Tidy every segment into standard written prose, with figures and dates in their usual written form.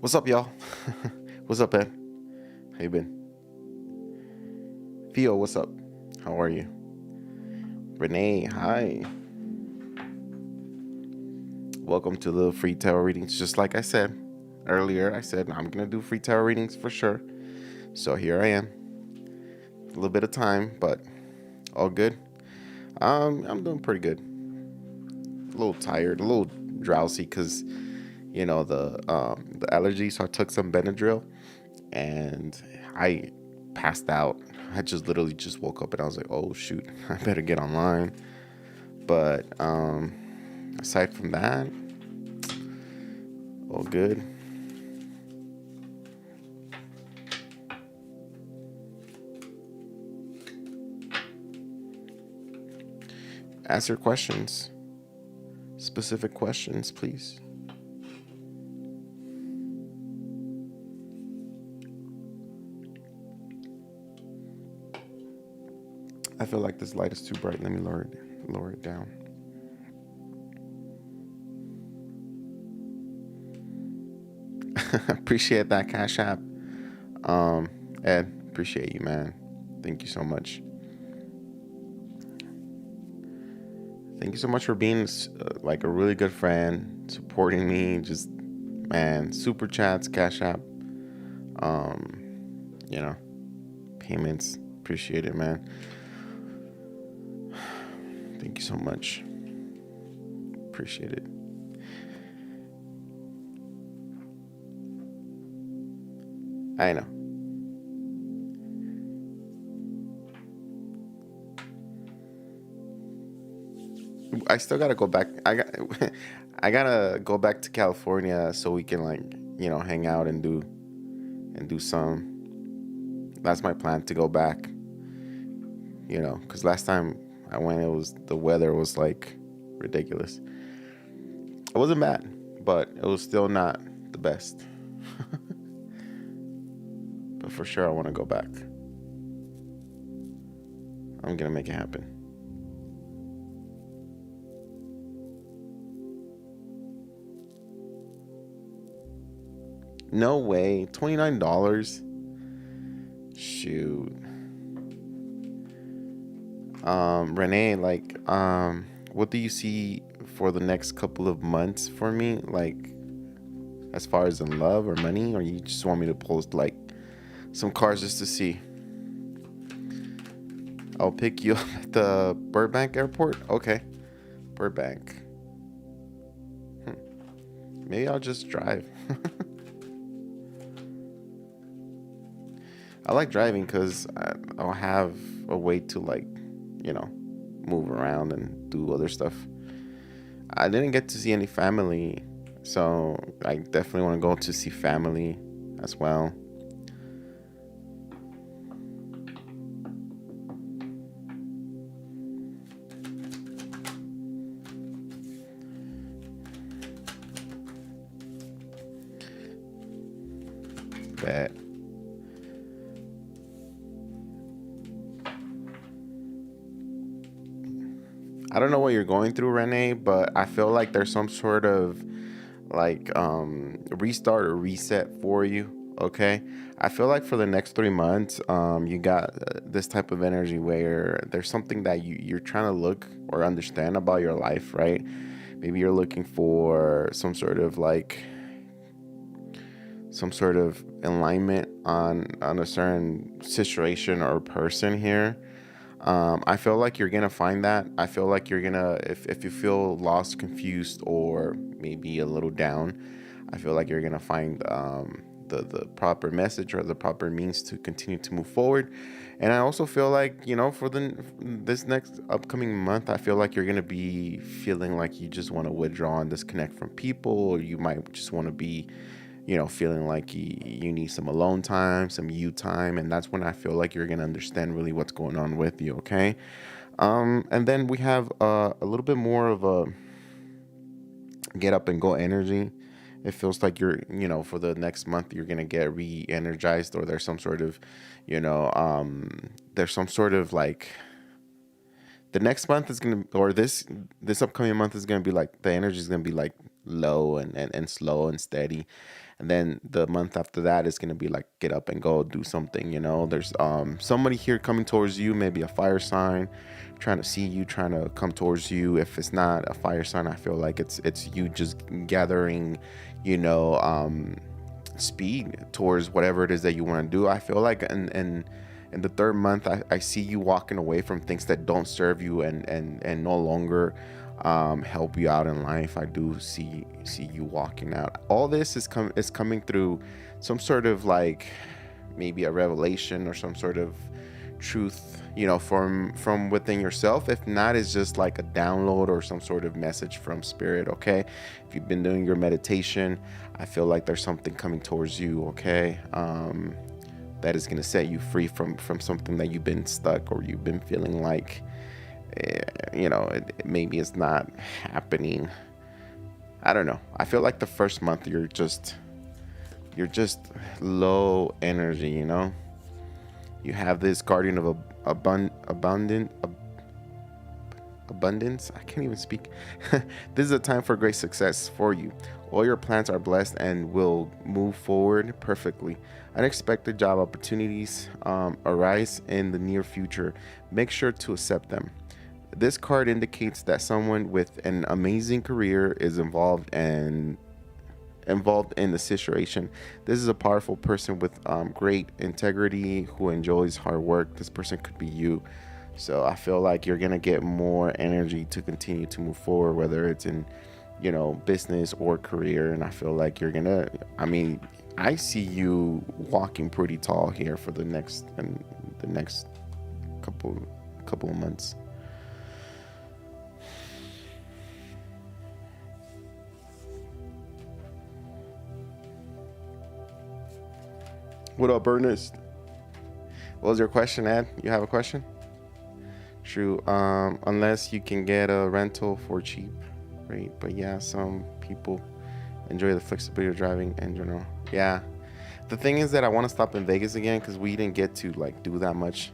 What's up, y'all? What's up, Ed? How you been? Theo, what's up? How are you? Renee, hi. Welcome to the free tarot readings. Just like I said earlier, I said I'm gonna do free tarot readings for sure. So here I am. A little bit of time, but all good. I'm doing pretty good. A little tired, a little drowsy because the allergy. So I took some Benadryl and I passed out. I just literally just woke up and I was like, oh shoot, I better get online. But aside from that, all good. Ask your questions, specific questions, please. I feel like this light is too bright. Let me lower it down. Appreciate that Cash App. Ed, appreciate you, man. Thank you so much. Thank you so much for being like a really good friend, supporting me. Just man, super chats, Cash App, um, you know, payments. Appreciate it, man. Thank you so much. Appreciate it. I know. I still gotta go back. I gotta go back to California so we can like hang out and do some. That's my plan to go back. Because last time I went, the weather was like ridiculous. It wasn't bad, but it was still not the best. But for sure, I want to go back. I'm gonna make it happen. No way, $29. Shoot. Renee, like, what do you see for the next couple of months for me? Like, as far as in love or money, or you just want me to post like some cards just to see? I'll pick you up at the Burbank airport. Okay, Burbank. Maybe I'll just drive. I like driving because I'll have a way to like, you know, move around and do other stuff. I didn't get to see any family, so I definitely want to go to see family as well. Bet. I don't know what you're going through, Renee, but I feel like there's some sort of like restart or reset for you. Okay, I feel like for the next 3 months, you got this type of energy where there's something that you're trying to look or understand about your life, right? Maybe you're looking for some sort of alignment on a certain situation or person here. I feel like you're gonna find that. I feel like you're gonna, if you feel lost, confused, or maybe a little down, I feel like you're gonna find the proper message or the proper means to continue to move forward. And I also feel like for this next upcoming month, I feel like you're gonna be feeling like you just want to withdraw and disconnect from people, or you might just want to be feeling like you need some alone time, some you time. And that's when I feel like you're going to understand really what's going on with you, okay? And then we have a little bit more of a get up and go energy. It feels like for the next month, you're going to get re energized, or there's some sort of like, the next month is going to, or this upcoming month is going to be like, the energy is going to be like low and slow and steady. And then the month after that is going to be like get up and go do something, you know. There's somebody here coming towards you, maybe a fire sign trying to see you, trying to come towards you. If it's not a fire sign, I feel like it's you just gathering, you know, speed towards whatever it is that you want to do. I feel like in the third month, I see you walking away from things that don't serve you and no longer help you out in life. I do see you walking out. All this is coming through some sort of like maybe a revelation or some sort of truth, you know, from within yourself. If not, it's just like a download or some sort of message from spirit. Okay, if you've been doing your meditation, I feel like there's something coming towards you. Okay, that is going to set you free from something that you've been stuck or you've been feeling like, you know, maybe it's not happening. I don't know. I feel like the first month you're just low energy, you know. You have this guardian of abundance. I can't even speak. This is a time for great success for you. All your plans are blessed and will move forward perfectly. Unexpected job opportunities arise in the near future. Make sure to accept them. This card indicates that someone with an amazing career is involved in the situation. This is a powerful person with great integrity who enjoys hard work. This person could be you. So I feel like you're gonna get more energy to continue to move forward, whether it's in, you know, business or career. And I feel like you're gonna, I mean, I see you walking pretty tall here for the next couple of months. What up, Ernest? What was your question, Ed? You have a question? True. Unless you can get a rental for cheap, right? But yeah, some people enjoy the flexibility of driving in general. Yeah. The thing is that I want to stop in Vegas again because we didn't get to like do that much.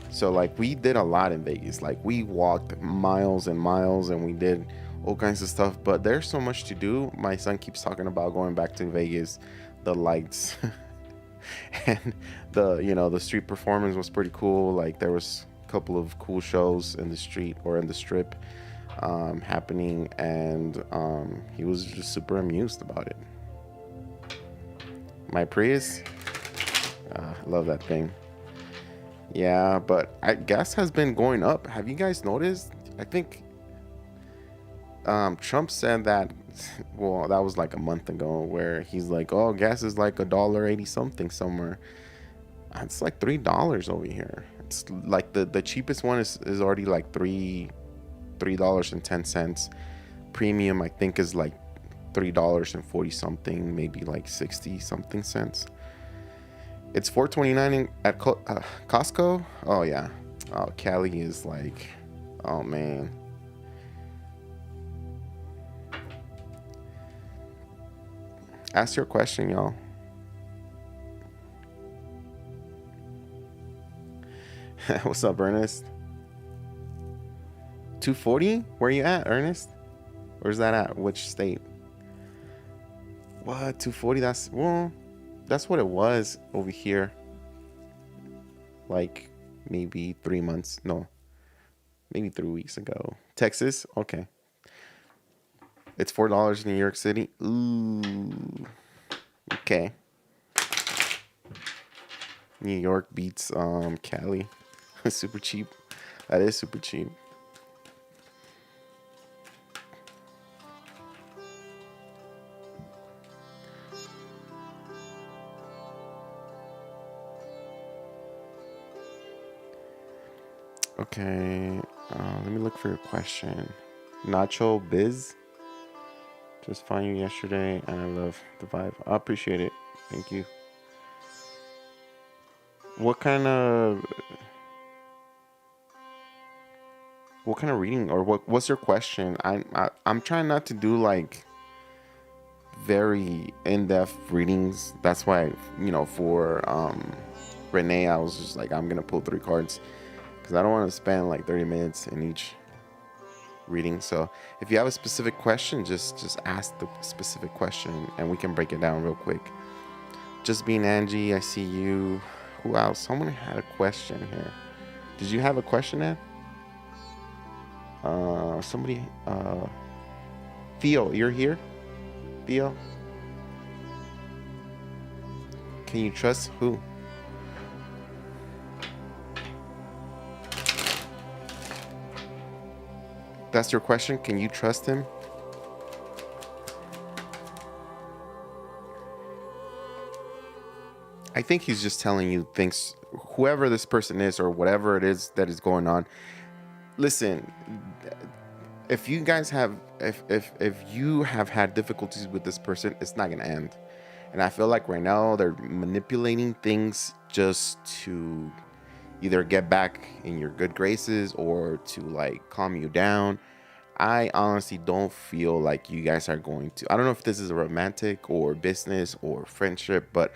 So like we did a lot in Vegas. Like we walked miles and miles and we did all kinds of stuff. But there's so much to do. My son keeps talking about going back to Vegas. The lights and the street performance was pretty cool. Like there was a couple of cool shows in the street or in the strip happening, and he was just super amused about it. My Prius, I love that thing. Yeah, but gas has been going up. Have you guys noticed? I think Trump said that, well, that was like a month ago, where he's like, oh, gas is like $1.80 something somewhere. It's like $3 over here. It's like the cheapest one is already like $3.10. Premium, I think, is like $3.40 something, maybe like 60 something cents. It's $4.29 at Costco. Oh yeah. Oh, Cali is like, oh man. Ask your question, y'all. What's up, Ernest? 240? Where you at, Ernest? Where's that at? Which state? What? 240? That's what it was over here. Like maybe 3 months. No. Maybe 3 weeks ago. Texas? Okay. It's $4 in New York City. Ooh. Okay. New York beats Cali. Super cheap. That is super cheap. Okay. Let me look for your question. Nacho Biz. Just found you yesterday, and I love the vibe. I appreciate it. Thank you. What kind of reading, or what's your question? I'm trying not to do like very in-depth readings. That's why, for Renee, I was just like, I'm gonna pull 3 cards because I don't want to spend like 30 minutes in each reading. So if you have a specific question, just ask the specific question and we can break it down real quick. Just being Angie, I see you. Who else? Someone had a question here. Did you have a question, Ed? Somebody. Theo, you're here. Theo, can you trust who? That's your question. Can you trust him? I think he's just telling you things, whoever this person is or whatever it is that is going on. Listen, if you guys have, if you have had difficulties with this person, it's not gonna end. And I feel like right now they're manipulating things just to either get back in your good graces or to like calm you down. I honestly don't feel like you guys are going to. I don't know if this is a romantic or business or friendship, but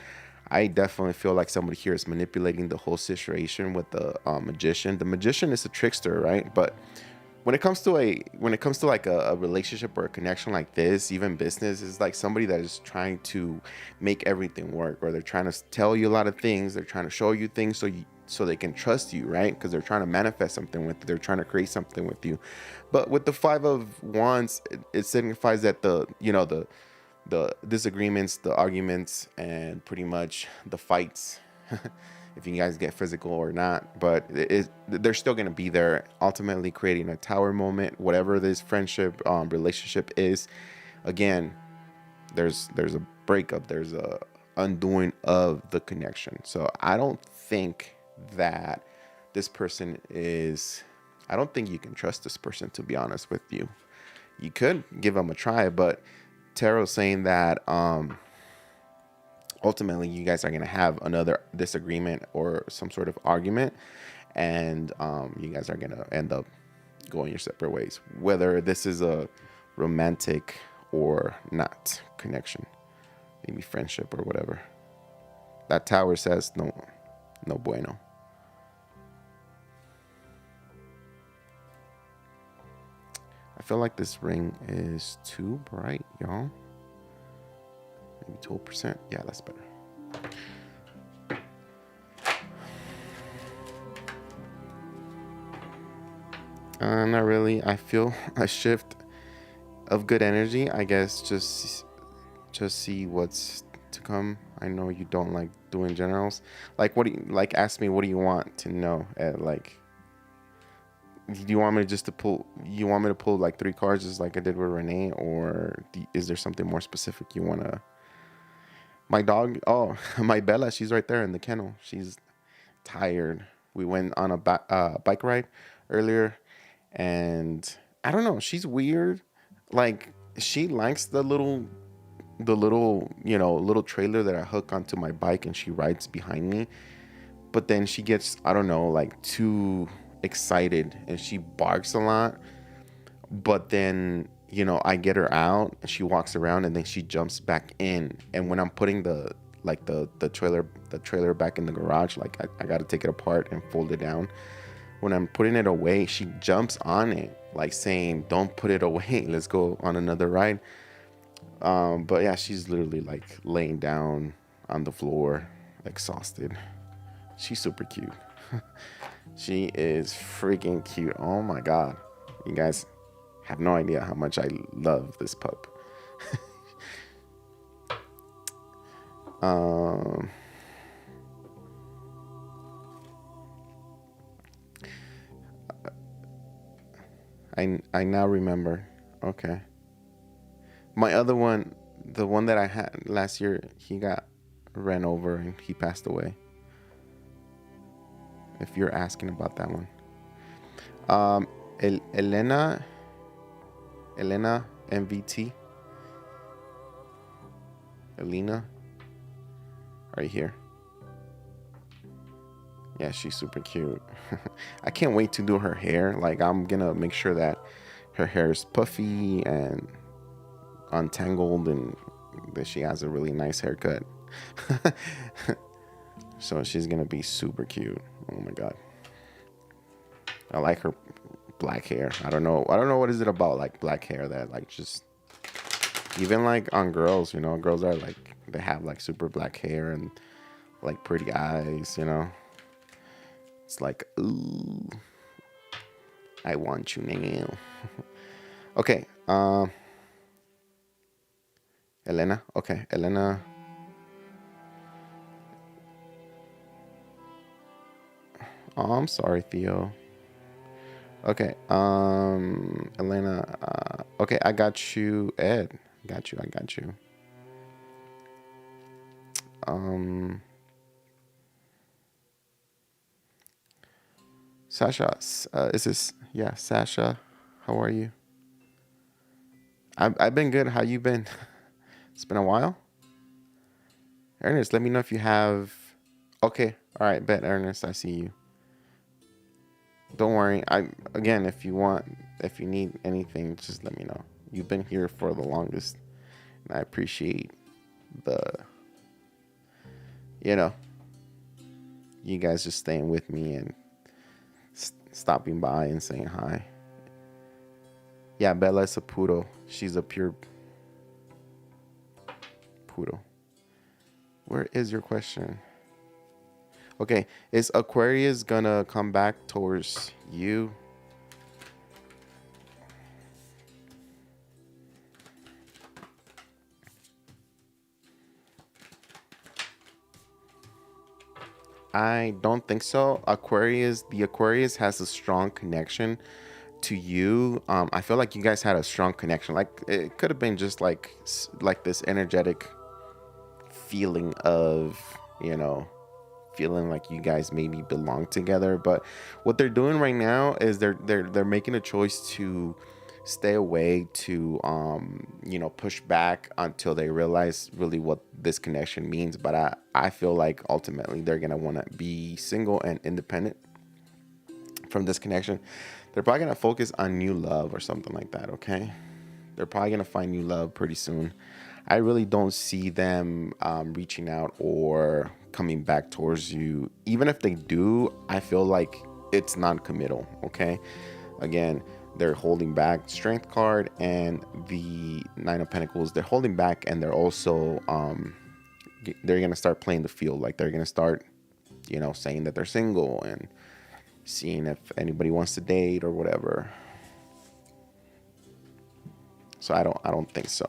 I definitely feel like somebody here is manipulating the whole situation with the magician. The magician is a trickster, right? But when it comes to like a relationship or a connection like this, even business, is like somebody that is trying to make everything work, or they're trying to tell you a lot of things. They're trying to show you things so they can trust you, right? Because they're trying to manifest something with you. They're trying to create something with you. But with the Five of Wands, it signifies that the disagreements, the arguments, and pretty much the fights, if you guys get physical or not, but they're still going to be there, ultimately creating a tower moment, whatever this friendship, relationship is. Again, there's a breakup, there's a undoing of the connection. So I don't think that this person is, I don't think you can trust this person, to be honest with you. You could give them a try, but Tarot's saying that ultimately you guys are going to have another disagreement or some sort of argument, and you guys are going to end up going your separate ways, whether this is a romantic or not connection, maybe friendship or whatever. That tower says no bueno. I feel like this ring is too bright, y'all. Maybe 12%. Yeah, that's better. Not really. I feel a shift of good energy. I guess just see what's to come. I know you don't like doing generals. Like, what do you like? Ask me, what do you want to know? Like, do you want me to just to pull? You want me to pull like 3 cards, just like I did with Renee, or is there something more specific you want to? My dog, oh, my Bella, she's right there in the kennel. She's tired. We went on a bike ride earlier, and I don't know, she's weird. Like, she likes the little little trailer that I hook onto my bike, and she rides behind me. But then she gets, I don't know, like too excited, and she barks a lot. But then I get her out and she walks around, and then she jumps back in. And when I'm putting the trailer back in the garage, like I got to take it apart and fold it down. When I'm putting it away, she jumps on it, like saying, "Don't put it away. Let's go on another ride." But yeah, she's literally like laying down on the floor, exhausted. She's super cute. She is freaking cute. Oh my God. You guys have no idea how much I love this pup. I now remember. Okay. My other one, the one that I had last year, he got ran over and he passed away. If you're asking about that one. Elena MVT. Elena. Right here. Yeah, she's super cute. I can't wait to do her hair. Like, I'm gonna make sure that her hair is puffy and untangled, and that she has a really nice haircut. So she's gonna be super cute. Oh my God. I like her black hair. I don't know. I don't know what is it about like black hair that like just even like on girls, you know, girls are like they have like super black hair and like pretty eyes, you know. It's like, ooh, I want you now. Okay, Elena. Okay, Elena. Oh, I'm sorry, Theo. Okay, Elena. Okay, I got you, Ed. Got you. I got you. Um, Sasha. Is this? Yeah, Sasha. How are you? I've been good. How you been? It's been a while. Ernest, let me know if you have. Okay, all right, bet Ernest, I see you. Don't worry. I again, if you want, if you need anything, just let me know. You've been here for the longest, and I appreciate the, you know, you guys just staying with me and stopping by and saying hi. Yeah, Bella is a poodle. She's a pure poodle. Where is your question? Okay, is Aquarius gonna come back towards you? I don't think so. The Aquarius has a strong connection to you. I feel like you guys had a strong connection. Like it could have been just like this energetic feeling of, you know, feeling like you guys maybe belong together. But what they're doing right now is they're making a choice to stay away, to you know, push back until they realize really what this connection means. But I feel like ultimately they're gonna want to be single and independent from this connection. They're probably gonna focus on new love or something like that. Okay, they're probably gonna find new love pretty soon. I really don't see them reaching out or coming back towards you. Even if they do, I feel like it's non-committal. Okay, again, they're holding back. Strength card and the Nine of Pentacles. They're holding back, and they're also they're gonna start playing the field. Like they're gonna start, you know, saying that they're single and seeing if anybody wants to date or whatever. So I don't think so.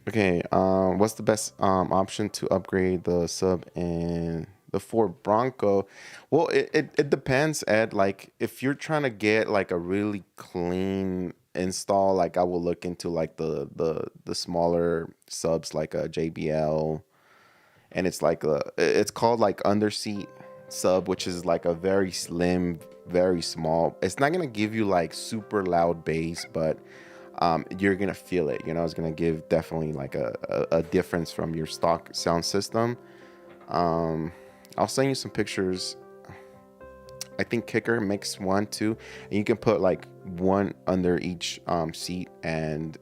Okay, what's the best option to upgrade the sub and the Ford Bronco? Well, it depends, Ed. Like if you're trying to get like a really clean install, like I will look into like the smaller subs like a JBL, and it's called like underseat sub, which is like a very slim, very small. It's not gonna give you like super loud bass, but you're gonna feel it. You know, it's gonna give definitely like a difference from your stock sound system. I'll send you some pictures. I think Kicker makes one too, and you can put like one under each seat, and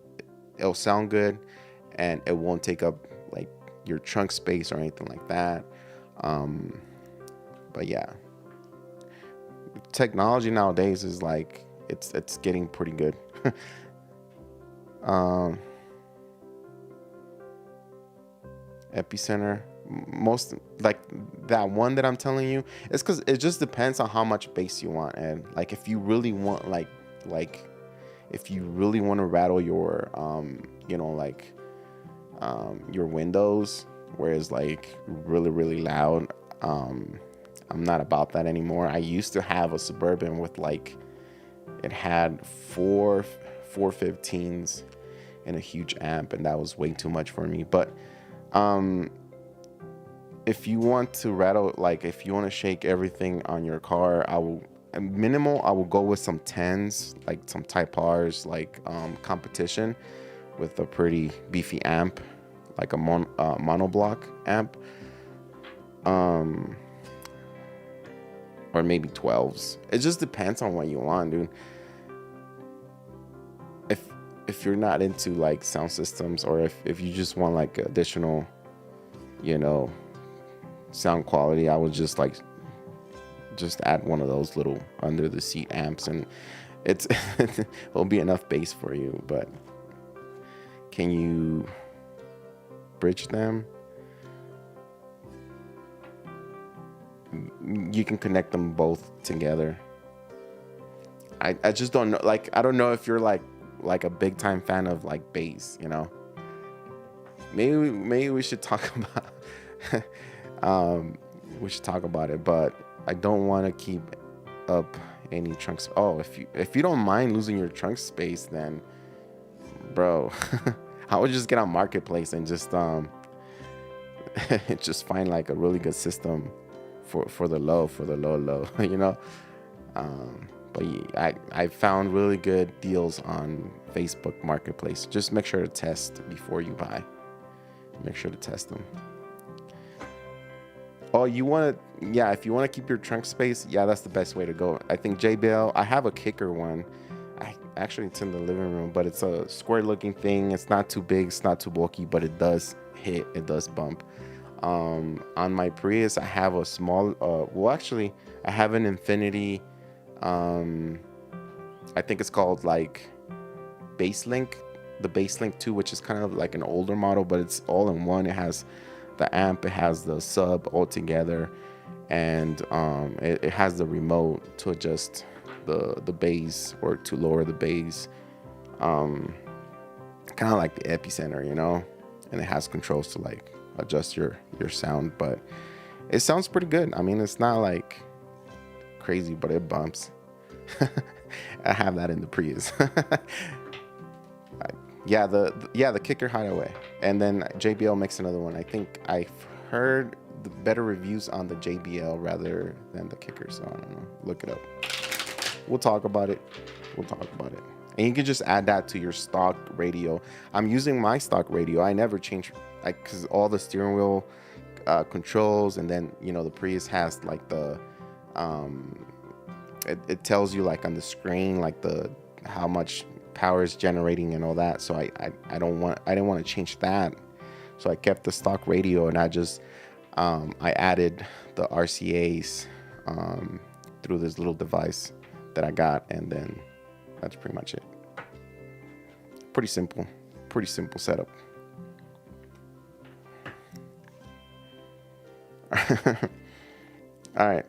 it'll sound good, and it won't take up like your trunk space or anything like that. But yeah, technology nowadays is like it's getting pretty good. Epicenter, most like that one that I'm telling you, it's because it just depends on how much bass you want. And like if you really want like if you really want to rattle your you know, like your windows, whereas like really loud, I'm not about that anymore. I used to have a Suburban with like, it had four 415s and a huge amp, and that was way too much for me. But if you want to rattle, like if you want to shake everything on your car, I will go with some 10s, like some Type R's, like competition with a pretty beefy amp, like a monoblock amp, or maybe 12s. It just depends on what you want, dude. If you're not into like sound systems, or if you just want like additional, you know, sound quality, I would just like just add one of those little under the seat amps, and it's it'll be enough bass for you. But can you bridge them? You can connect them both together. I just don't know. Like, I don't know if you're like a big time fan of like bass, you know. Maybe we should talk about we should talk about it, but I don't want to keep up any trunks. Oh, if you don't mind losing your trunk space, then bro, I would just get on Marketplace and just just find like a really good system for the low, you know. But yeah, I found really good deals on Facebook Marketplace. Just make sure to test before you buy. Make sure to test them. Oh, you want to, yeah, if you want to keep your trunk space, yeah, that's the best way to go. I think JBL, I have a kicker one. Actually, it's in the living room, but it's a square looking thing. It's not too big, it's not too bulky, but it does hit, it does bump. On my Prius, I have a small, well, actually, I have an Infinity, I think it's called like BassLink, the BassLink 2, which is kind of like an older model, but it's all in one. It has the amp, it has the sub all together, and it has the remote to adjust the bass or to lower the bass, kind of like the Epicenter, you know, and it has controls to like adjust your sound, but it sounds pretty good. I mean, it's not like crazy, but it bumps. I have that in the Prius. The Kicker Hideaway, and then JBL makes another one. I think I've heard the better reviews on the JBL rather than the Kicker, so I don't know. Look it up. We'll talk about it. And you can just add that to your stock radio. I'm using my stock radio. I never change, like, because all the steering wheel controls, and then, you know, the Prius has like the it tells you like on the screen like the how much power is generating and all that. So I didn't want to change that, so I kept the stock radio, and I just I added the RCAs through this little device that I got, and then that's pretty much it. Pretty simple setup. All right,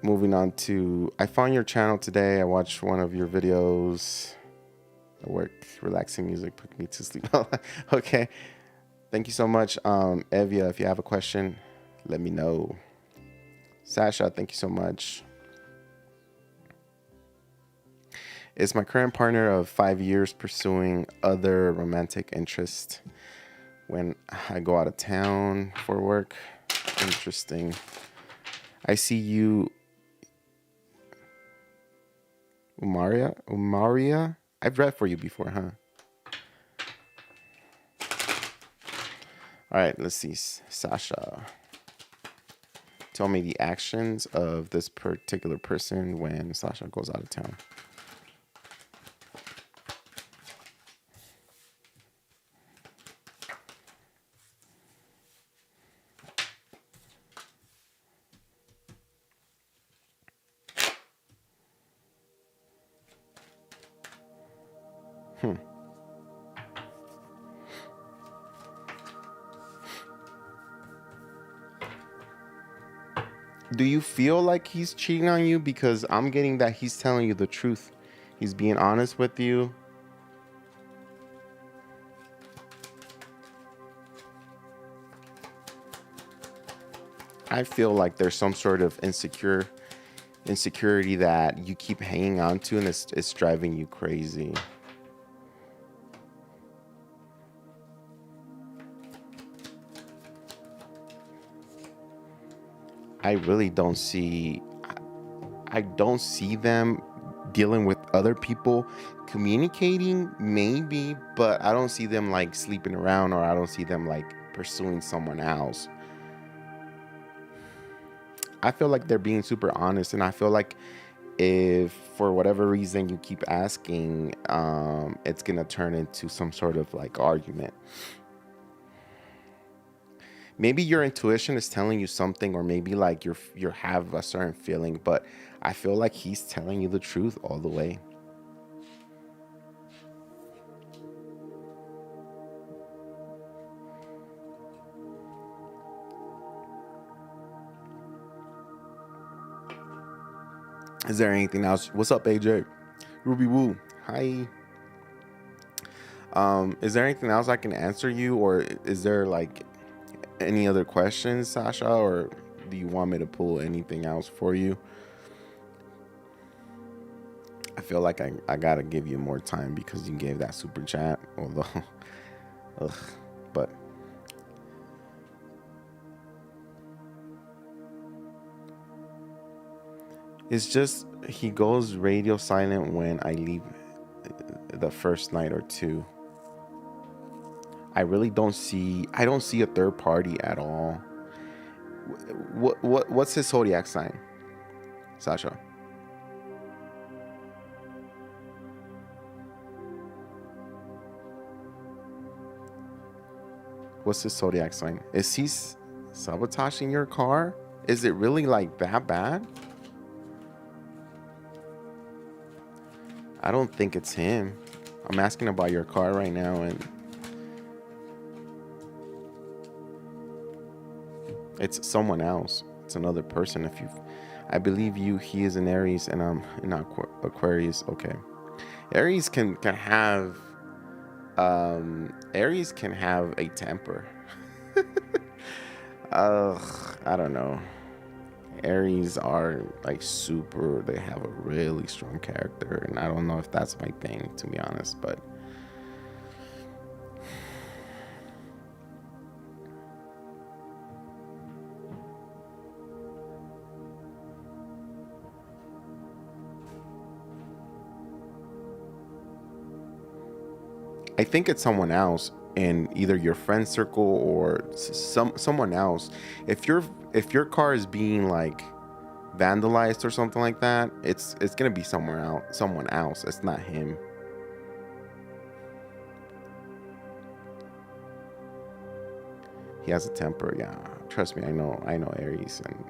moving on to, I found your channel today. I watched one of your videos at work. Relaxing music put me to sleep. Okay, thank you so much. Evia, if you have a question, let me know. Sasha, thank you so much. Is my current partner of 5 years pursuing other romantic interests when I go out of town for work? Interesting. I see you, Umaria. I've read for you before, huh? All right, let's see. Sasha, tell me the actions of this particular person when Sasha goes out of town. Do you feel like he's cheating on you? Because I'm getting that he's telling you the truth. He's being honest with you. I feel like there's some sort of insecurity that you keep hanging on to, and it's driving you crazy. I really don't see, I don't see them dealing with other people, communicating maybe, but I don't see them like sleeping around, or I don't see them like pursuing someone else. I feel like they're being super honest, and I feel like if for whatever reason you keep asking, it's gonna turn into some sort of like argument. maybe your intuition is telling you something, or maybe like you have a certain feeling, but I feel like he's telling you the truth all the way. Is there anything else? What's up, AJ? Ruby Woo. Hi. Is there anything else I can answer you, or is there like any other questions, Sasha, or do you want me to pull anything else for you? I feel like I gotta give you more time because you gave that super chat, although, ugh, but it's just he goes radio silent when I leave the first night or two. I don't see a third party at all. What's his zodiac sign, Sasha? What's his zodiac sign? Is he sabotaging your car? Is it really like that bad? I don't think it's him. I'm asking about your car right now, and it's someone else. It's another person. I believe he is an Aries, and I'm in Aquarius. Okay, Aries can have, Aries can have a temper. I don't know. Aries are like super. They have a really strong character, and I don't know if that's my thing, to be honest, but. I think it's someone else in either your friend circle or someone else. If your car is being like vandalized or something like that, it's gonna be someone else. It's not him. He has a temper. Yeah, trust me. I know Aries, and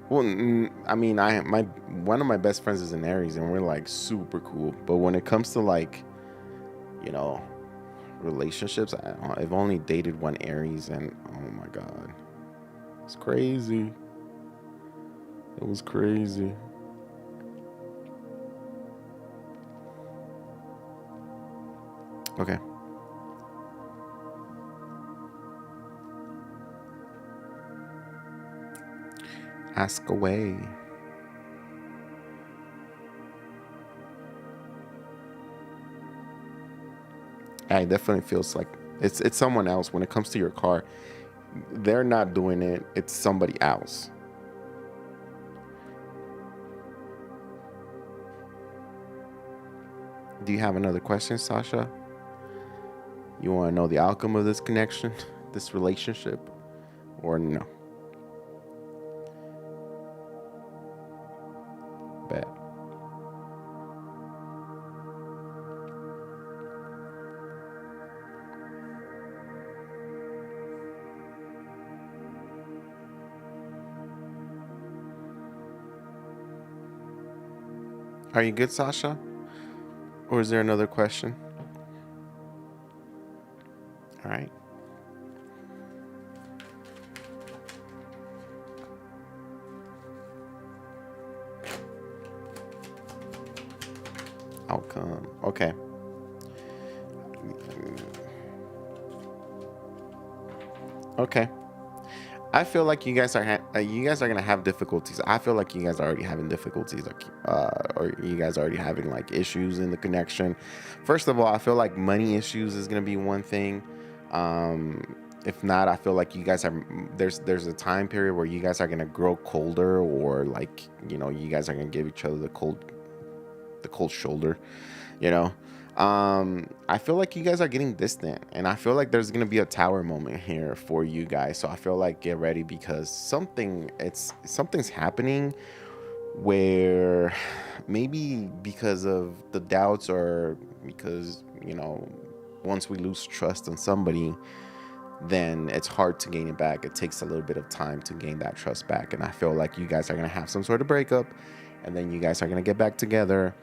well, I mean, my one of my best friends is an Aries, and we're like super cool. But when it comes to like, you know, relationships, I've only dated one Aries, and oh my god, it's crazy. It was crazy. Okay. Ask away. Yeah, it definitely feels like it's someone else when it comes to your car. They're not doing it. It's somebody else. Do you have another question, Sasha? You want to know the outcome of this connection, this relationship, or no? Bet. Are you good, Sasha? Or is there another question? All right. Outcome. Okay. Okay. I feel like you guys are gonna have difficulties. I feel like you guys are already having difficulties, like, or you guys are already having like issues in the connection. First of all, I feel like money issues is gonna be one thing. If not, I feel like you guys are there's a time period where you guys are gonna grow colder, or like, you guys are gonna give each other the cold shoulder, you know. I feel like you guys are getting distant, and I feel like there's gonna be a tower moment here for you guys. So I feel like get ready, because something's happening where maybe because of the doubts, or because once we lose trust in somebody, then it's hard to gain it back. It takes a little bit of time to gain that trust back. And I feel like you guys are going to have some sort of breakup, and then you guys are going to get back together.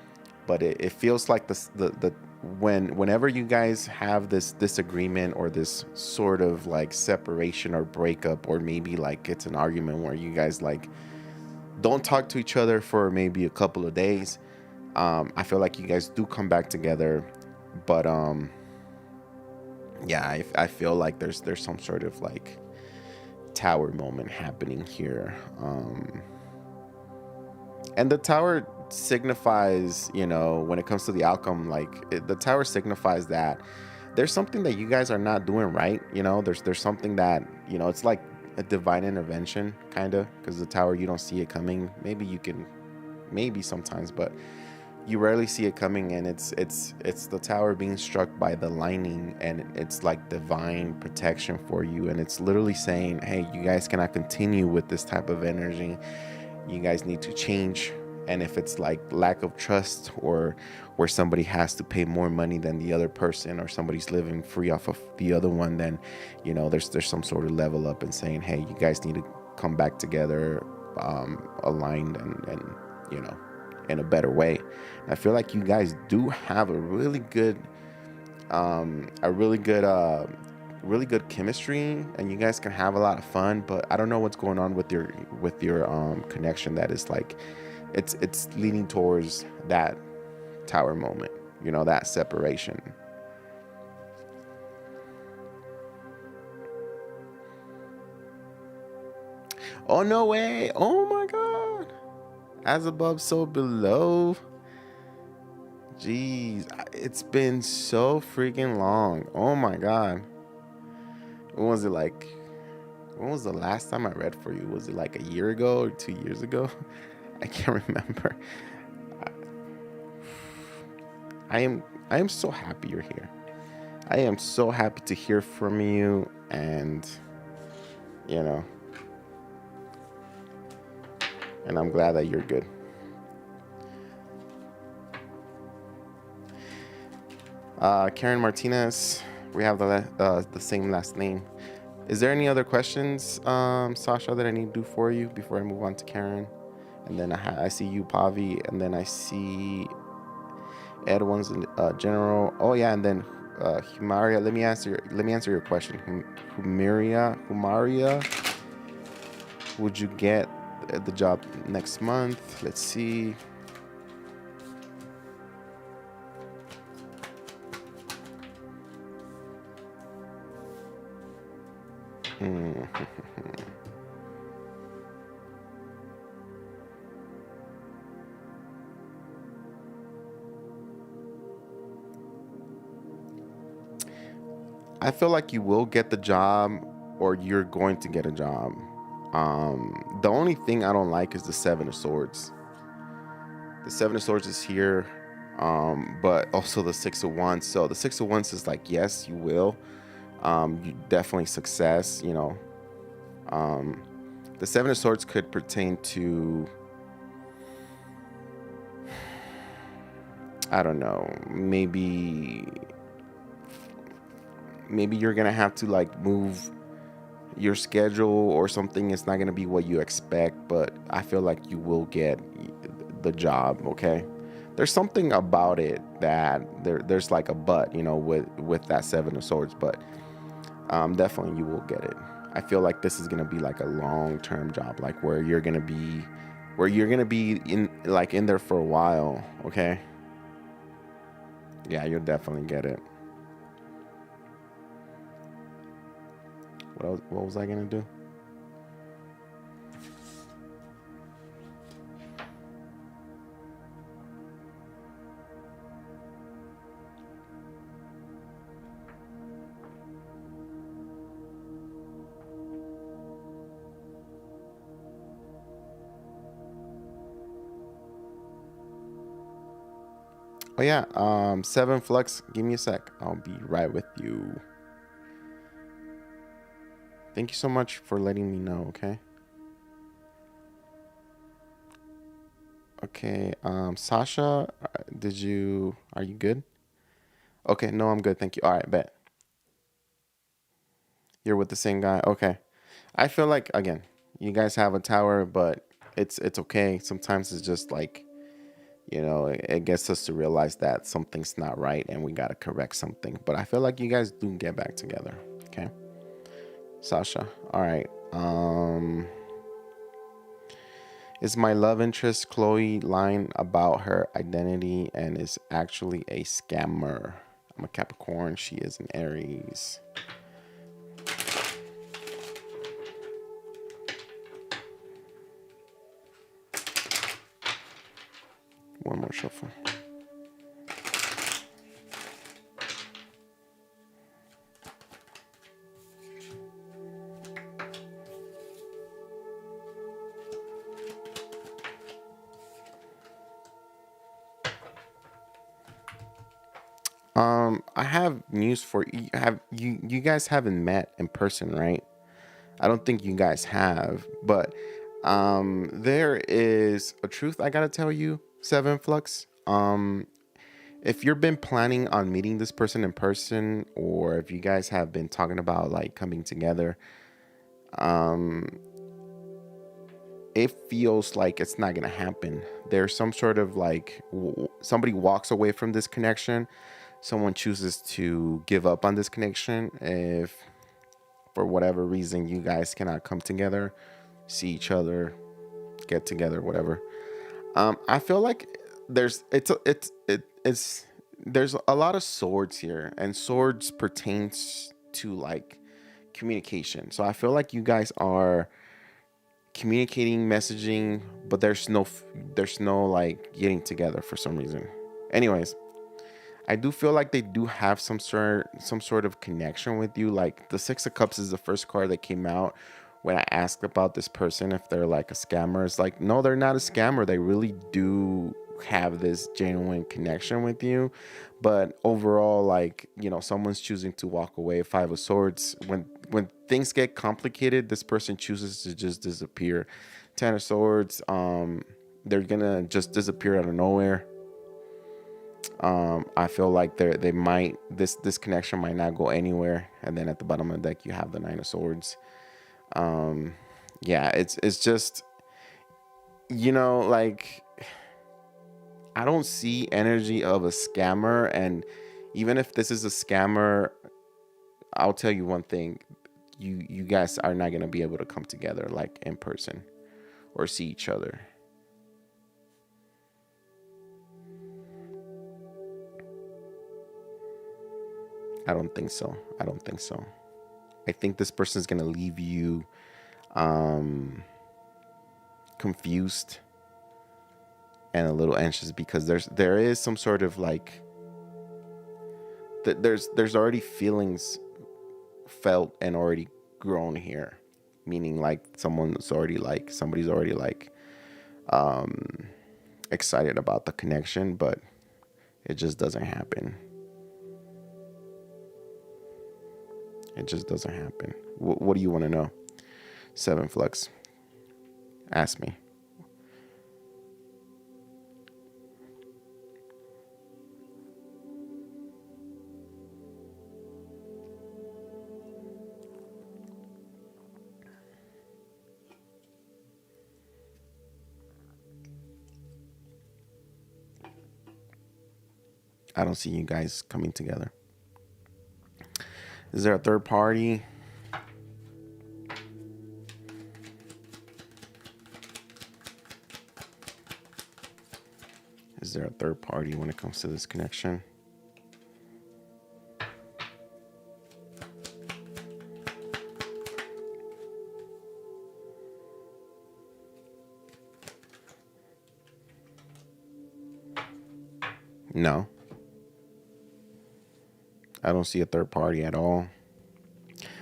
But it feels like whenever you guys have this disagreement or this sort of like separation or breakup, or maybe like it's an argument where you guys like don't talk to each other for maybe a couple of days, I feel like you guys do come back together. But yeah, I feel like there's some sort of like tower moment happening here. And the tower signifies, when it comes to the outcome, like the tower signifies that there's something that you guys are not doing right. There's something that, it's like a divine intervention, kind of, because the tower, you don't see it coming. Maybe you can, maybe sometimes, but you rarely see it coming. And it's the tower being struck by the lightning, and it's like divine protection for you. And it's literally saying, hey, you guys cannot continue with this type of energy. You guys need to change. And if it's like lack of trust, or where somebody has to pay more money than the other person, or somebody's living free off of the other one, then there's some sort of level up and saying, hey, you guys need to come back together, aligned, and in a better way. And I feel like you guys do have a really good really good chemistry, and you guys can have a lot of fun. But I don't know what's going on with your connection, that is like it's leaning towards that tower moment, that separation. Oh, no way. Oh my god. As above, so below. Jeez, it's been so freaking long. Oh my god. When was it like? When was the last time I read for you? Was it like a year ago or 2 years ago? I can't remember. I am I am so happy you're here. I am so happy to hear from you, and you know, and I'm glad that you're good. Karen Martinez, we have the same last name. Is there any other questions, Sasha, that I need to do for you before I move on to Karen? And then I see you, Pavi, and then I see Edwin's general. Oh yeah, and then Humaria. Let me answer your question. Humaria, would you get the job next month? Let's see. I feel like you will get the job, or you're going to get a job. The only thing I don't like is the Seven of Swords. The Seven of Swords is here, but also the Six of Wands. So the Six of Wands is like, yes, you will. You definitely success. Um, the Seven of Swords could pertain to, I don't know, maybe you're gonna have to like move your schedule or something. It's not gonna be what you expect, but I feel like you will get the job. Okay, there's something about it that there's like a but, with that Seven of Swords, but definitely you will get it. I feel like this is gonna be like a long-term job, like where you're gonna be in there for a while. Okay, yeah, you'll definitely get it. What was I gonna do? Oh yeah, Seven Flux. Give me a sec. I'll be right with you. Thank you so much for letting me know. Okay. Okay. Sasha, Are you good? Okay. No, I'm good. Thank you. All right. Bet. You're with the same guy. Okay. I feel like again, you guys have a tower, but it's okay. Sometimes it's just like, it gets us to realize that something's not right and we gotta correct something. But I feel like you guys do get back together. Okay. Sasha. All right. Is my love interest Chloe lying about her identity and is actually a scammer? I'm a Capricorn. She is an Aries. One more shuffle. I have news for you. Have you guys haven't met in person, right? I don't think you guys have, but there is a truth I gotta tell you, Seven Flux. If you've been planning on meeting this person in person, or if you guys have been talking about like coming together, it feels like it's not gonna happen. There's some sort of like somebody walks away from this connection. Someone chooses to give up on this connection if for whatever reason you guys cannot come together, see each other, get together, whatever. I feel like it's there's a lot of swords here, and swords pertains to like communication. So I feel like you guys are communicating, messaging, but there's no like getting together for some reason. Anyways, I do feel like they do have some sort of connection with you. Like the Six of Cups is the first card that came out when I asked about this person if they're like a scammer. It's like, no, they're not a scammer. They really do have this genuine connection with you. But overall, like, someone's choosing to walk away. Five of Swords. When things get complicated, this person chooses to just disappear. Ten of Swords, they're gonna just disappear out of nowhere. I feel like they might this connection might not go anywhere. And then at the bottom of the deck, you have the Nine of Swords. Yeah, it's just like I don't see energy of a scammer, and even if this is a scammer, I'll tell you one thing: you guys are not gonna be able to come together like in person or see each other. I don't think so. I don't think so. I think this person is gonna leave you um confused and a little anxious because there is some sort of like there's already feelings felt and already grown here, meaning like somebody's already like excited about the connection, but it just doesn't happen. It just doesn't happen. What do you want to know? Seven Flux, ask me. I don't see you guys coming together. Is there a third party? Is there a third party when it comes to this connection? No. I don't see a third party at all.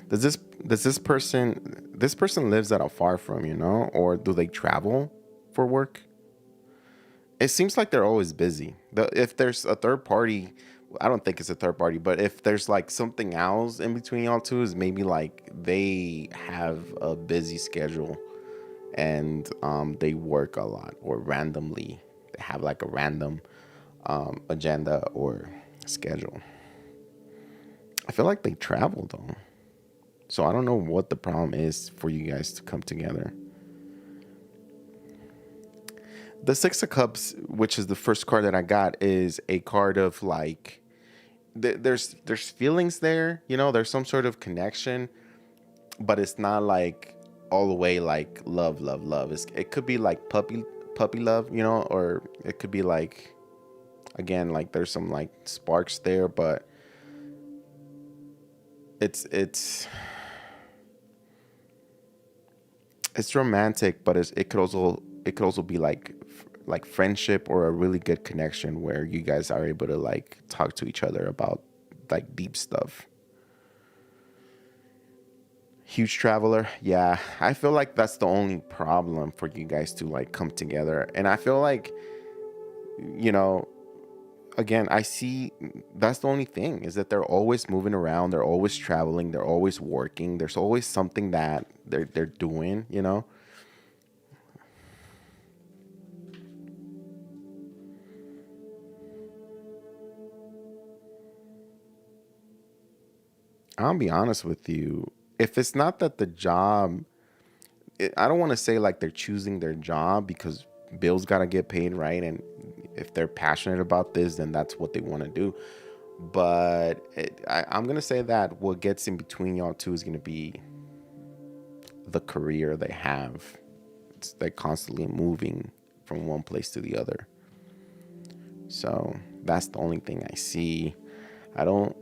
Does this person lives at a far from, or do they travel for work? It seems like they're always busy. If there's a third party, I don't think it's a third party, but if there's like something else in between y'all two, is maybe like they have a busy schedule and they work a lot or randomly they have like a random agenda or schedule. I feel like they travel though. So I don't know what the problem is for you guys to come together. The Six of Cups, which is the first card that I got, is a card of like there's feelings there, there's some sort of connection, but it's not like all the way like love, love, love. It could be like puppy love, or it could be like, again, like there's some like sparks there, but it's it's romantic, but it could also be like friendship or a really good connection where you guys are able to like talk to each other about like deep stuff. Huge traveler. Yeah, I feel like that's the only problem for you guys to like come together. And I feel like, you know, again, I see that's the only thing is that they're always moving around, they're always traveling, they're always working. There's always something that they're doing. I'll be honest with you. If it's not that the job, I don't want to say like they're choosing their job because bills got to get paid, right? And if they're passionate about this, then that's what they want to do. But I'm going to say that what gets in between y'all two is going to be the career they have. They're constantly moving from one place to the other. So that's the only thing I see. I don't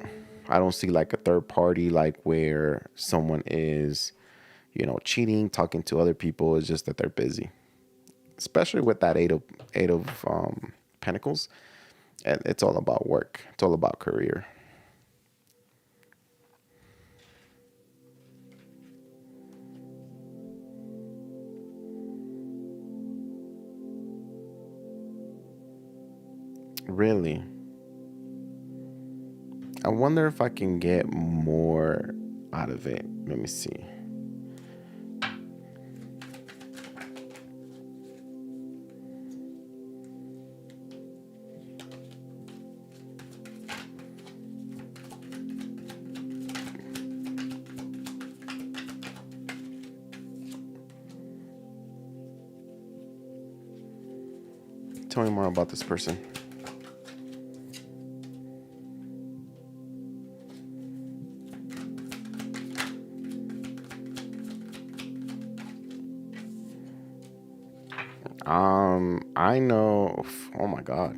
I don't see like a third party like where someone is, cheating, talking to other people. It's just that they're busy. Especially with that eight of pentacles. And it's all about work. It's all about career. Really. I wonder if I can get more out of it. Let me see. Tell me more about this person. I know. Oh my God.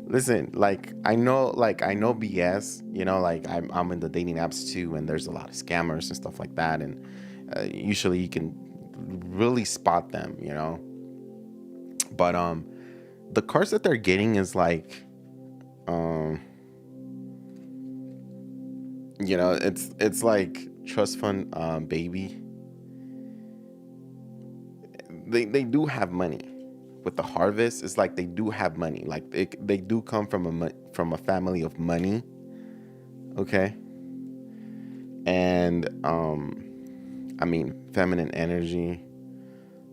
Listen, like I know BS. Like I'm in the dating apps too, and there's a lot of scammers and stuff like that, and usually you can really spot them. But the cards that they're getting is like, um, it's like trust fund, baby. They do have money. With the harvest, it's like they do have money. Like they do come from from a family of money. Okay. And I mean, feminine energy.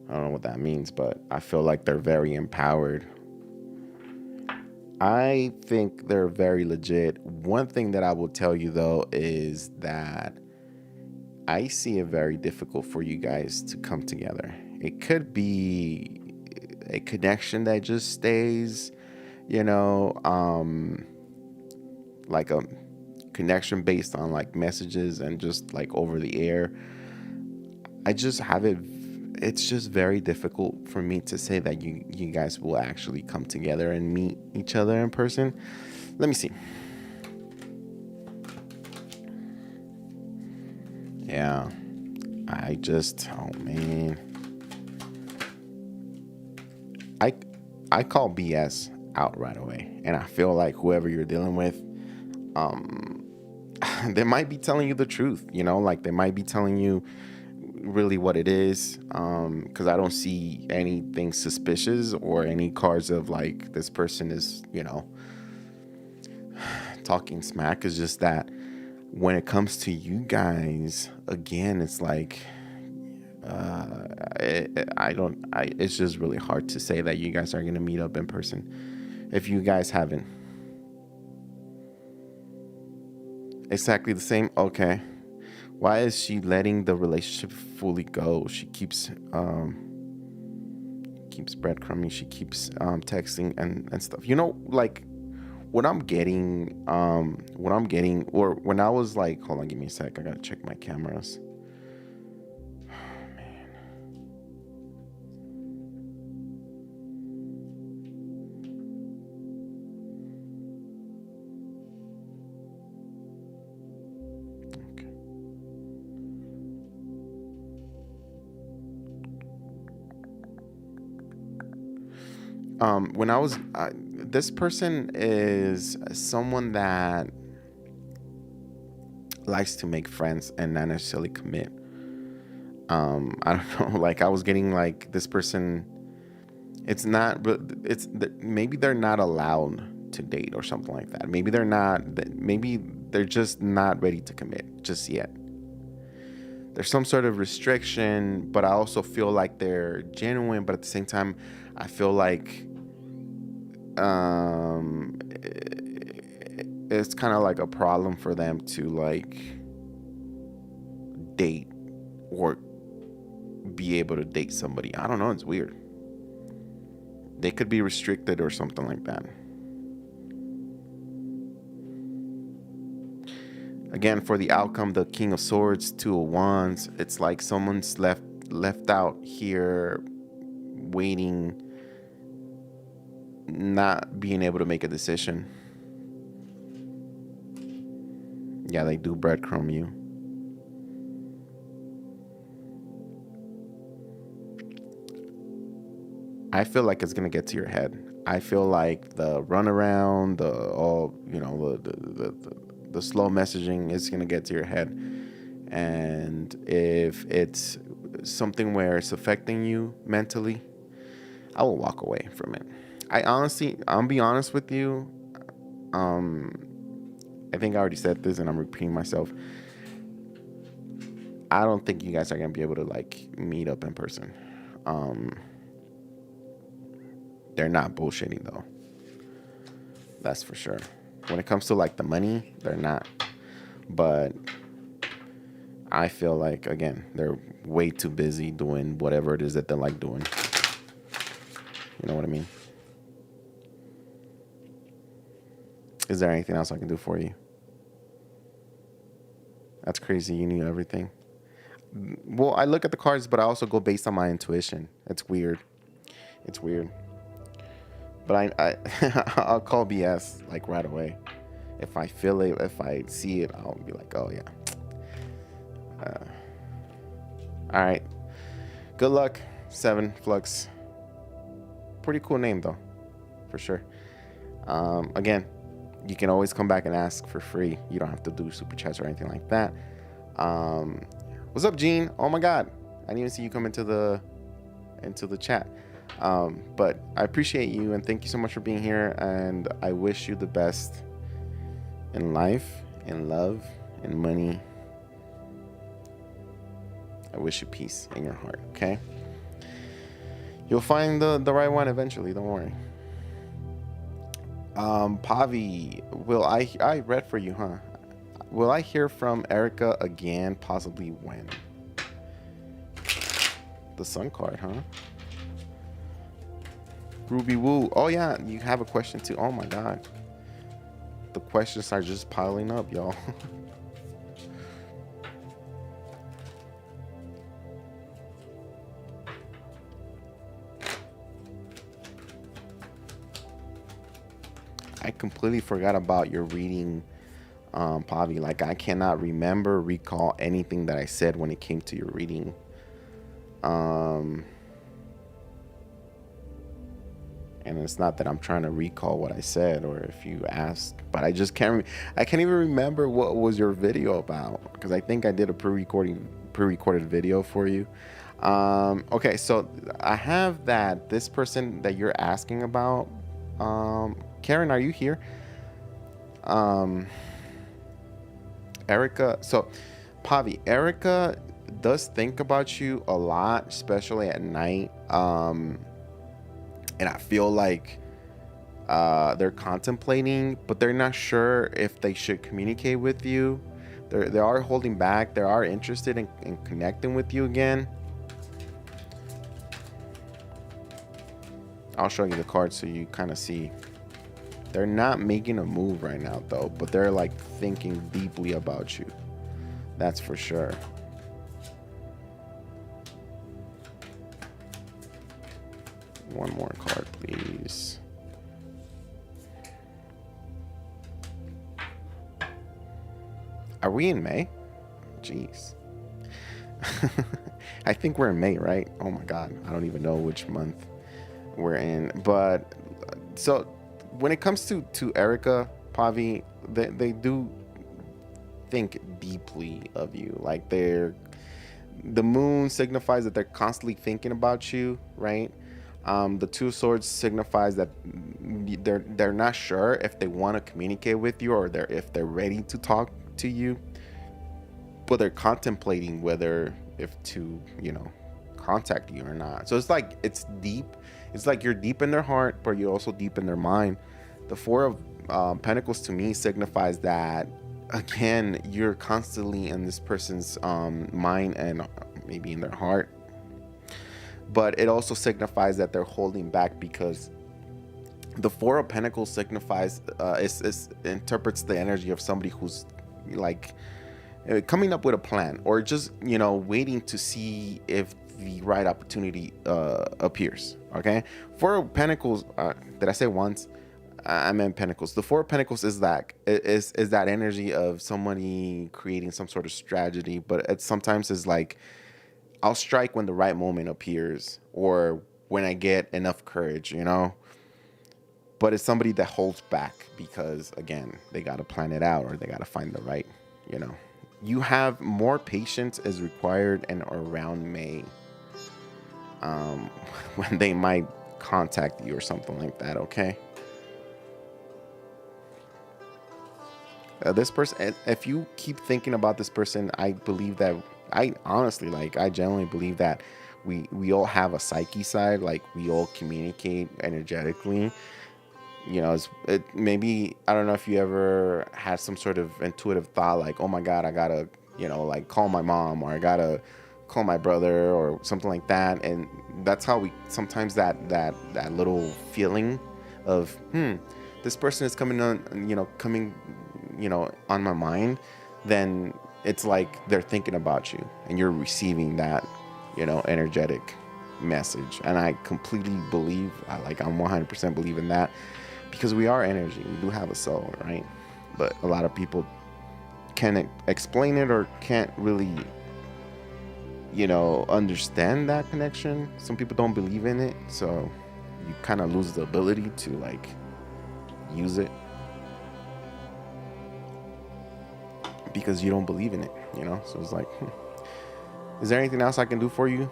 I don't know what that means, but I feel like they're very empowered. I think they're very legit. One thing that I will tell you though is that I see it very difficult for you guys to come together. It could be a connection that just stays, you know, um, like a connection based on like messages and just like over the air. I just have it. It's just very difficult for me to say that you guys will actually come together and meet each other in person. Let me see. Yeah, oh man, I I call BS out right away, and I feel like whoever you're dealing with, um, they might be telling you the truth. Like they might be telling you really what it is. Because I don't see anything suspicious or any cards of like this person is, talking smack. Is just that when it comes to you guys, again, it's like I don't. It's just really hard to say that you guys are gonna meet up in person if you guys haven't. Exactly the same. Okay. Why is she letting the relationship fully go? She keeps breadcrumbing. She keeps texting and stuff. Like or when I was like, hold on, give me a sec. I gotta check my cameras. Okay. When I was, this person is someone that likes to make friends and not necessarily commit. I don't know. Like I was getting like this person. It's not. Maybe they're not allowed to date or something like that. Maybe they're not. Maybe they're just not ready to commit just yet. There's some sort of restriction, but I also feel like they're genuine. But at the same time, I feel like it's kind of like a problem for them to like date or be able to date somebody. I don't know. It's weird. They could be restricted or something like that. Again, for the outcome, the King of Swords, Two of Wands. It's like someone's left out here, waiting, not being able to make a decision. Yeah, they do breadcrumb you. I feel like it's gonna get to your head. I feel like the runaround, the slow messaging is gonna get to your head. And if it's something where it's affecting you mentally, I will walk away from it. I'll be honest with you. I think I already said this and I'm repeating myself. I don't think you guys are gonna be able to like meet up in person. They're not bullshitting though. That's for sure. When it comes to like the money, they're not. But I feel like again, they're way too busy doing whatever it is that they like doing. You know what I mean? Is there anything else I can do for you? That's crazy. You knew everything. Well, I look at the cards, but I also go based on my intuition. It's weird. It's weird. But I'll call BS like right away. If I feel it, if I see it, I'll be like, oh yeah. All right. Good luck, 7 Flux. Pretty cool name though, for sure. Again, you can always come back and ask for free. You don't have to do super chats or anything like that. What's up, Gene? Oh my God, I didn't even see you come into the chat. But I appreciate you and thank you so much for being here. And I wish you the best in life, in love, in money. I wish you peace in your heart. Okay. You'll find the right one eventually. Don't worry. Pavi, I read for you, huh? Will I hear from Erica again? Possibly when? The Sun card, huh? Ruby Woo. Oh yeah, you have a question too. Oh my God. The questions are just piling up, y'all. I completely forgot about your reading, Pavi. Like I cannot recall anything that I said when it came to your reading. And it's not that I'm trying to recall what I said or if you ask, but I just can't. I can't even remember what was your video about because I think I did a pre-recorded video for you. Okay, so I have this person that you're asking about. Karen, are you here? Erica. So, Pavi, Erica does think about you a lot, especially at night. And I feel like They're contemplating, but they're not sure if they should communicate with you. They are holding back. They are interested in connecting with you again. I'll show you the card so you kind of see. They're not making a move right now, though, but they're like thinking deeply about you. That's for sure. One more card, please. Are we in May? Jeez. I think we're in May, right? Oh my God. I don't even know which month we're in. But so when it comes to Erica, Pavi, they do think deeply of you. Like the moon signifies that they're constantly thinking about you, right? The two swords signifies that they're not sure if they want to communicate with you or if they're ready to talk to you, but they're contemplating whether if to contact you or not. So it's like it's deep. It's like you're deep in their heart, but you're also deep in their mind. The Four of Pentacles to me signifies that again you're constantly in this person's mind and maybe in their heart, but it also signifies that they're holding back because the Four of Pentacles signifies interprets the energy of somebody who's like coming up with a plan or just waiting to see if the right opportunity appears. Okay, Four of Pentacles, did I say once? I meant Pentacles. The Four of Pentacles is that energy of somebody creating some sort of strategy, but it sometimes is like I'll strike when the right moment appears or when I get enough courage, but it's somebody that holds back because again they got to plan it out or they got to find the right. You have more patience is required and around May, when they might contact you or something like that. Okay. This person, if you keep thinking about this person, I believe that I honestly, I genuinely believe that we all have a psyche side. Like we all communicate energetically. Maybe I don't know if you ever had some sort of intuitive thought like, oh my God, I gotta call my mom or I gotta call my brother or something like that. And that's how we sometimes that little feeling of this person is coming on on my mind, then it's like they're thinking about you and you're receiving that energetic message. And I completely believe I'm 100% believe in that because we are energy. We do have a soul, right? But a lot of people can't explain it or can't really understand that connection. Some people don't believe in it, so you kind of lose the ability to use it because you don't believe in it, so it's like is there anything else I can do for you?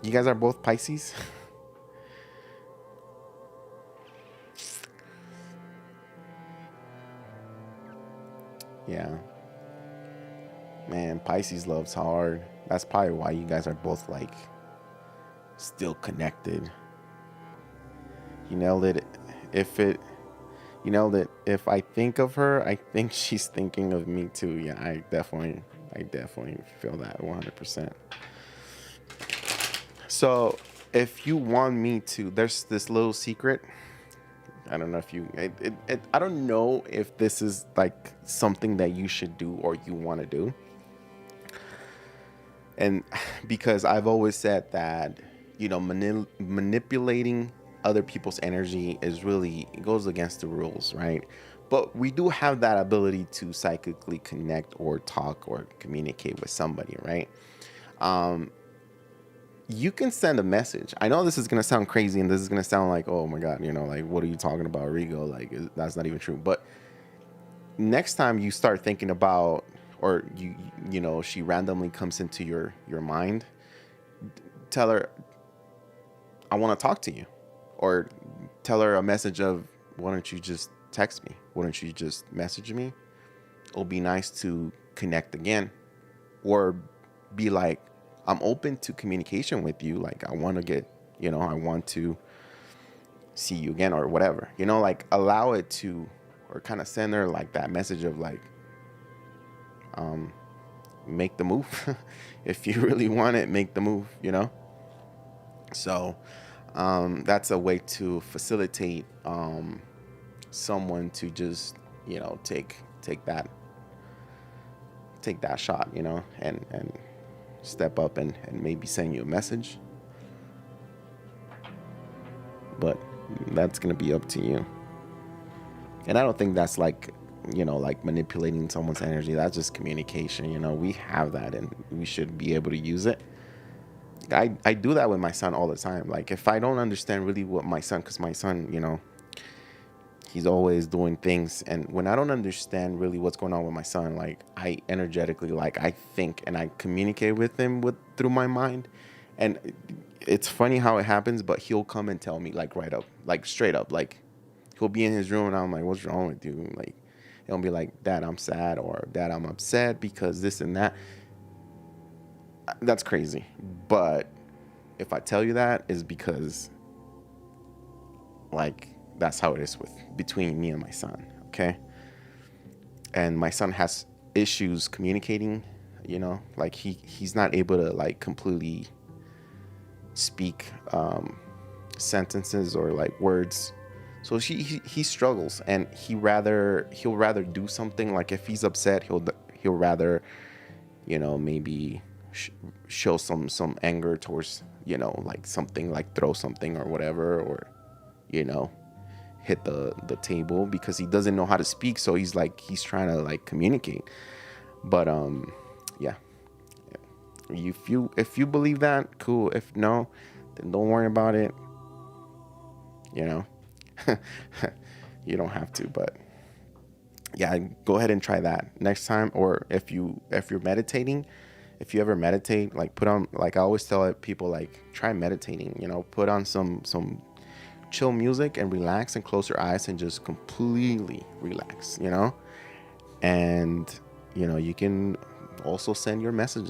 You guys are both Pisces. Yeah, man, Pisces loves hard. That's probably why you guys are both still connected. You nailed it. You know that if I think of her, I think she's thinking of me too. Yeah, I definitely feel that 100%. So if you want me to, there's this little secret. I don't know if I don't know if this is something that you should do or you want to do. And because I've always said that, manipulating other people's energy it goes against the rules, right? But we do have that ability to psychically connect or talk or communicate with somebody, right? You can send a message. I know this is going to sound crazy and this is going to sound like, oh my God, what are you talking about, Rigo? That's not even true. But next time you start thinking about, or she randomly comes into your mind, tell her, I want to talk to you. Or tell her a message of, why don't you just text me? Why don't you just message me? It'll be nice to connect again. Or be like, I'm open to communication with you. I want to get, I want to see you again or whatever, you know, like allow it to, or kind of send her like that message of like, um make the move. If you really want it, make the move, you know. So that's a way to facilitate someone to just, you know, take that shot, you know, and step up and maybe send you a message. But that's gonna be up to you. And I don't think that's like, you know, like manipulating someone's energy. That's just communication. You know, we have that and we should be able to use it. I do that with my son all the time. Like if I don't understand really what my son, because my son, you know, he's always doing things, and when I don't understand really what's going on with my son, like I energetically, like I think and I communicate with him with through my mind. And it's funny how it happens, but he'll come and tell me like right up, like straight up, like he'll be in his room and I'm like, what's wrong with you? Like he'll be like, Dad, I'm sad, or Dad, I'm upset because this and that. That's crazy. But if I tell you that, is because like that's how it is with between me and my son. Okay. And my son has issues communicating, you know, like he's not able to like completely speak sentences or like words. So he struggles, and he'll rather do something, like if he's upset, he'll rather, you know, maybe show some anger towards, you know, like something, like throw something or whatever, or, you know, hit the table, because he doesn't know how to speak. So he's trying to like communicate. But yeah, if you believe that, cool. If no, then don't worry about it, you know. You don't have to, but yeah, go ahead and try that next time. Or if you're meditating, if you ever meditate, like put on, like I always tell people, like try meditating, you know, put on some chill music and relax and close your eyes and just completely relax, you know. And you know, you can also send your messages